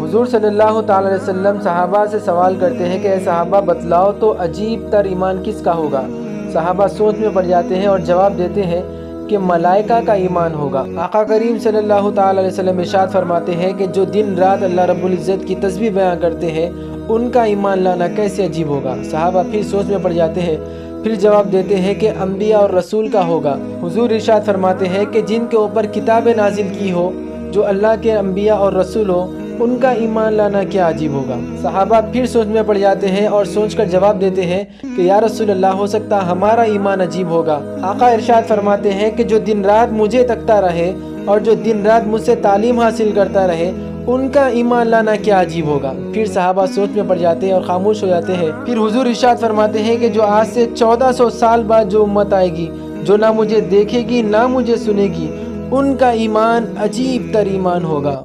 हुजूर सल्लल्लाहु ताला अलैहि वसल्लम सहाबा से सवाल करते हैं कि ए सहाबा बतलाओ तो अजीब तर ईमान किसका होगा। सहाबा सोच में पड़ जाते हैं और जवाब देते हैं कि मलाइका का ईमान होगा। आका करीम सल्लल्लाहु ताला अलैहि वसल्लम इरशाद फरमाते हैं कि जो दिन रात अल्लाह रब्बुल इज़्ज़त की तस्बीह बयां करते हैं उनका ईमान लाना कैसे अजीब होगा। सहाबा फिर सोच में पड़ जाते हैं, फिर जवाब देते हैं कि अम्बिया और रसूल का होगा। हुजूर इरशाद फरमाते हैं कि जिनके ऊपर किताबें नाजिल की हो, जो अल्लाह के अम्बिया और रसूल हो, उनका ईमान लाना क्या अजीब होगा। सहाबा फिर सोच में पड़ जाते हैं और सोचकर जवाब देते हैं कि या रसूल अल्लाह, हो सकता हमारा ईमान अजीब होगा। आका इरशाद फरमाते हैं कि जो दिन रात मुझे तकता रहे और जो दिन रात मुझसे तालीम हासिल करता रहे, उनका ईमान लाना क्या अजीब होगा। फिर सहाबा सोच में पड़ जाते हैं और खामोश हो जाते हैं। फिर हुजूर इरशाद फरमाते हैं कि जो आज से 1400 साल बाद जो उम्मत आएगी, जो ना मुझे देखेगी ना मुझे सुनेगी, उनका ईमान अजीब तर ईमान होगा।